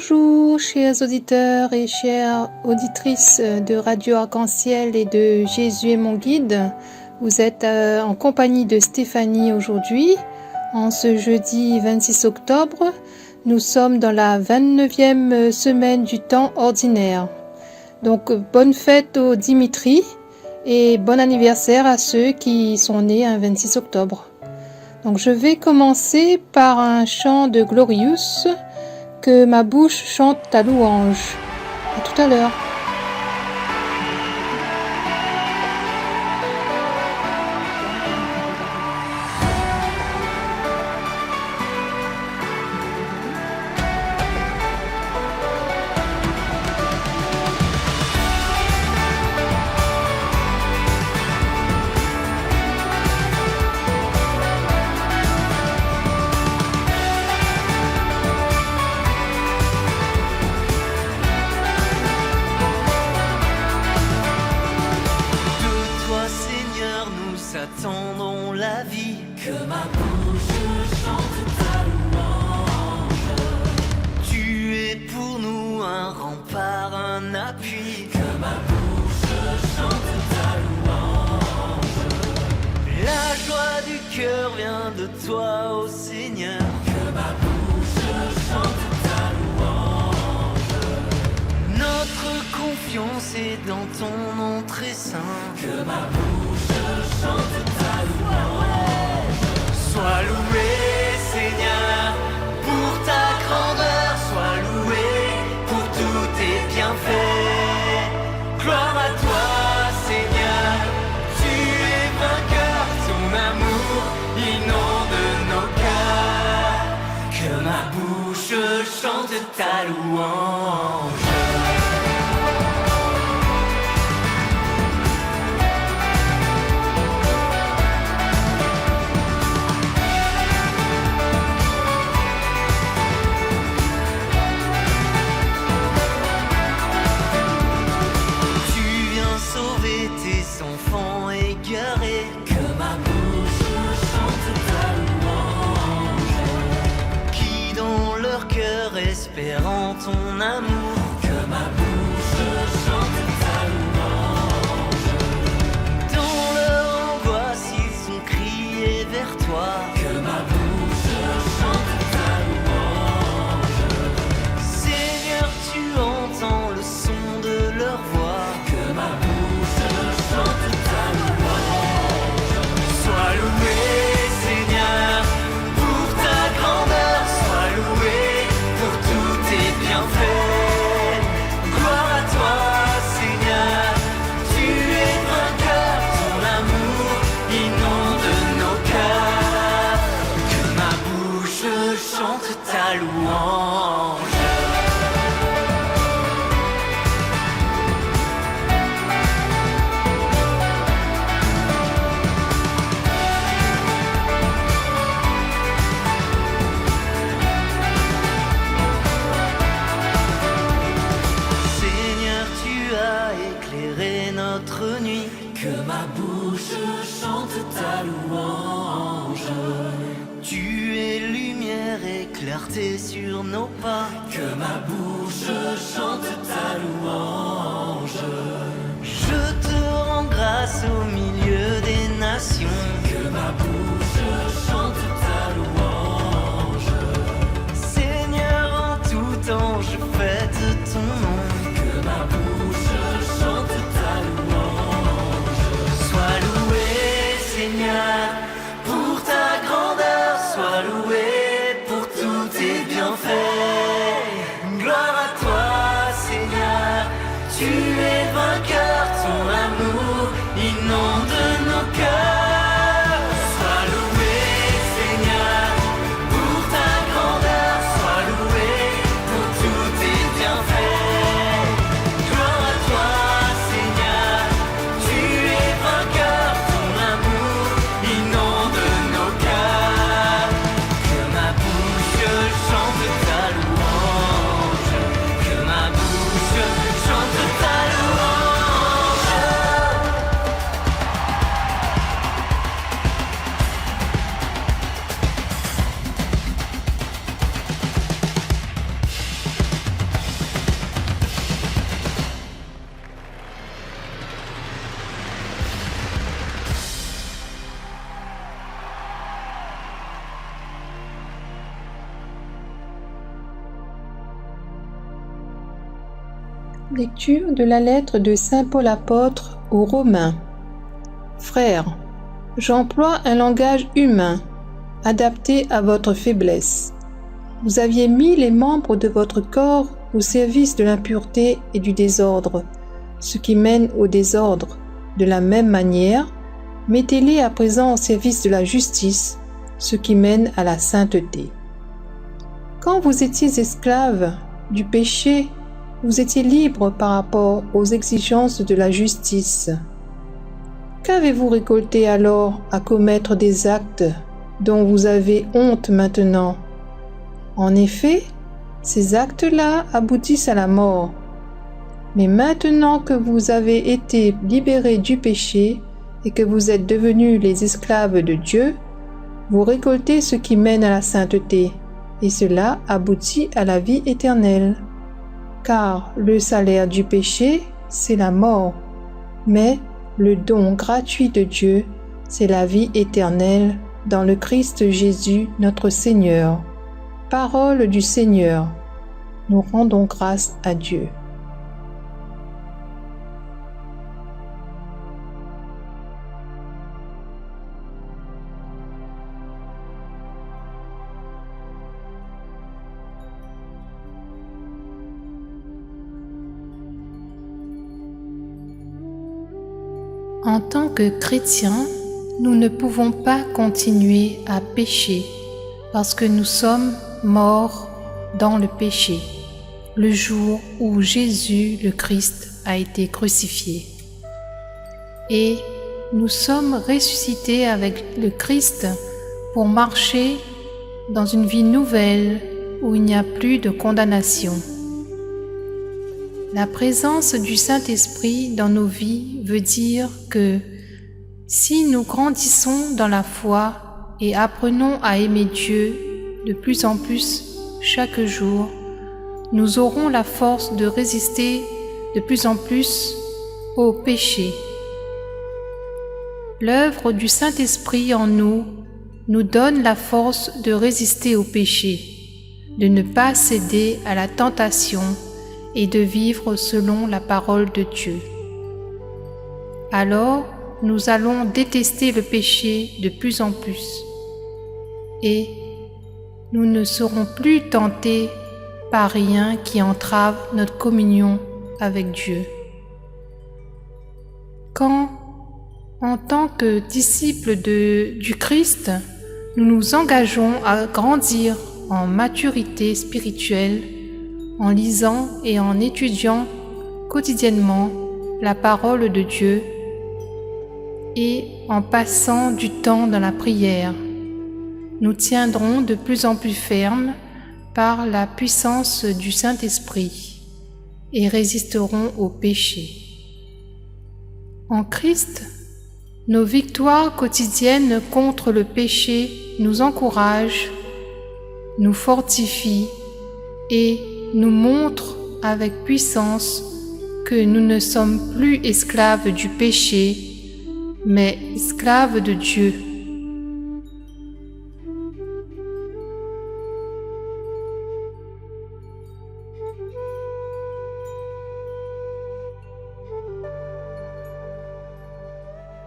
Bonjour chers auditeurs et chères auditrices de Radio Arc-en-Ciel et de Jésus est mon guide. Vous êtes en compagnie de Stéphanie aujourd'hui. En ce jeudi 26 octobre, nous sommes dans la 29e semaine du temps ordinaire. Donc bonne fête au Dimitri et bon anniversaire à ceux qui sont nés un 26 octobre. Donc je vais commencer par un chant de Glorious. Que ma bouche chante ta louange. À tout à l'heure. Attendons la vie, que ma bouche chante ta louange. Tu es pour nous un rempart, un appui, que ma bouche chante ta louange. La joie du cœur vient de toi, ô Seigneur, que ma bouche chante ta louange. Notre confiance est dans ton nom très saint, que ma bouche chante ta louange. Sois loué, Seigneur, pour ta grandeur. Sois loué pour tous tes bienfaits. Gloire à toi, Seigneur, tu es vainqueur. Ton amour inonde nos cœurs. Que ma bouche chante ta louange. Enfants égarés, que ma bouche chante ta louange. Qui dans leur cœur espérant ton amour, que ma bouche chante ta louange. Dans leur angoisse ils ont crié vers toi, que ma bouche chante ta louange. Seigneur, tu entends le son de leur voix, que ma bouche chante ta louange. Sois loué, Seigneur, pour ta grandeur. Sois loué pour tous tes bienfaits. Gloire à toi, Seigneur, tu es vainqueur. Ton amour inonde nos cœurs. Que ma bouche chante ta louange. Notre nuit, que ma bouche chante ta louange. Tu es lumière et clarté sur nos pas, que ma bouche chante ta louange. Je te rends grâce au milieu des nations, que ma bouche chante ta louange. Seigneur, en tout temps je fête ton nom, que ma bouche chante ta louange. Sois loué, Seigneur, pour ta grandeur. Sois loué pour tous tes bienfaits. Gloire à toi, Seigneur. Lecture de la lettre de Saint Paul apôtre aux Romains. Frères, j'emploie un langage humain, adapté à votre faiblesse. Vous aviez mis les membres de votre corps au service de l'impureté et du désordre, ce qui mène au désordre. De la même manière, mettez-les à présent au service de la justice, ce qui mène à la sainteté. Quand vous étiez esclaves du péché, vous étiez libres par rapport aux exigences de la justice. Qu'avez-vous récolté alors à commettre des actes dont vous avez honte maintenant? En effet, ces actes-là aboutissent à la mort. Mais maintenant que vous avez été libérés du péché et que vous êtes devenus les esclaves de Dieu, vous récoltez ce qui mène à la sainteté, et cela aboutit à la vie éternelle. Car le salaire du péché, c'est la mort, mais le don gratuit de Dieu, c'est la vie éternelle dans le Christ Jésus notre Seigneur. Parole du Seigneur. Nous rendons grâce à Dieu. En tant que chrétiens, nous ne pouvons pas continuer à pécher parce que nous sommes morts dans le péché le jour où Jésus le Christ a été crucifié. Et nous sommes ressuscités avec le Christ pour marcher dans une vie nouvelle où il n'y a plus de condamnation. La présence du Saint-Esprit dans nos vies veut dire que si nous grandissons dans la foi et apprenons à aimer Dieu de plus en plus chaque jour, nous aurons la force de résister de plus en plus au péché. L'œuvre du Saint-Esprit en nous nous donne la force de résister au péché, de ne pas céder à la tentation et de vivre selon la parole de Dieu. Alors, nous allons détester le péché de plus en plus et nous ne serons plus tentés par rien qui entrave notre communion avec Dieu. Quand, en tant que disciples du Christ, nous nous engageons à grandir en maturité spirituelle, en lisant et en étudiant quotidiennement la parole de Dieu et en passant du temps dans la prière, nous tiendrons de plus en plus fermes par la puissance du Saint-Esprit et résisterons au péché. En Christ, nos victoires quotidiennes contre le péché nous encouragent, nous fortifient et nous montrent avec puissance que nous ne sommes plus esclaves du péché, mais esclaves de Dieu.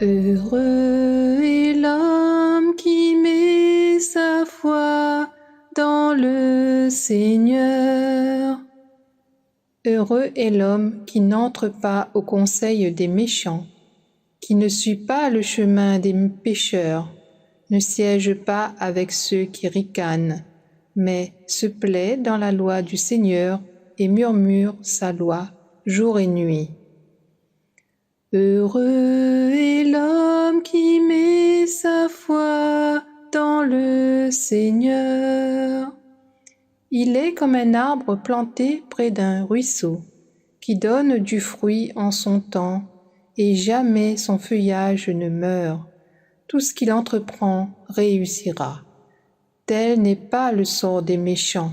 Heureux est l'homme qui met sa foi dans le Seigneur. Heureux est l'homme qui n'entre pas au conseil des méchants, qui ne suit pas le chemin des pécheurs, ne siège pas avec ceux qui ricanent, mais se plaît dans la loi du Seigneur et murmure sa loi jour et nuit. Heureux est l'homme qui met sa foi dans le Seigneur. Il est comme un arbre planté près d'un ruisseau, qui donne du fruit en son temps, et jamais son feuillage ne meurt. Tout ce qu'il entreprend réussira. Tel n'est pas le sort des méchants.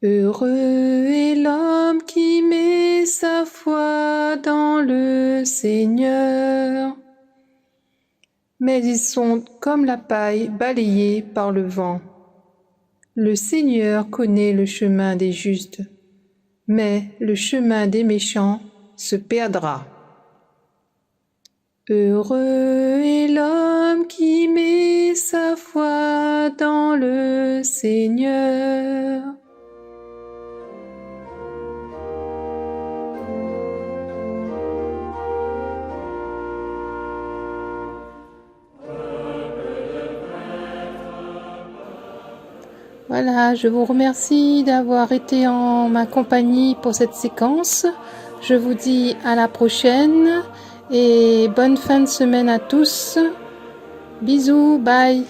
Heureux est l'homme qui met sa foi dans le Seigneur. Mais ils sont comme la paille balayée par le vent. Le Seigneur connaît le chemin des justes, mais le chemin des méchants se perdra. Heureux est l'homme qui met sa foi dans le Seigneur. Voilà, je vous remercie d'avoir été en ma compagnie pour cette séquence. Je vous dis à la prochaine et bonne fin de semaine à tous. Bisous, bye.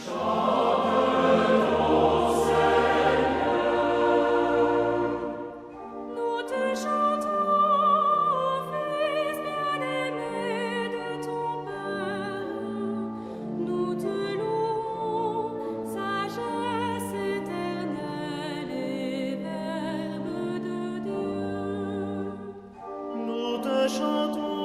Nous te chantons, Fils bien-aimé de ton Père. Nous te louons, sagesse éternelle et Verbe de Dieu. Nous te chantons.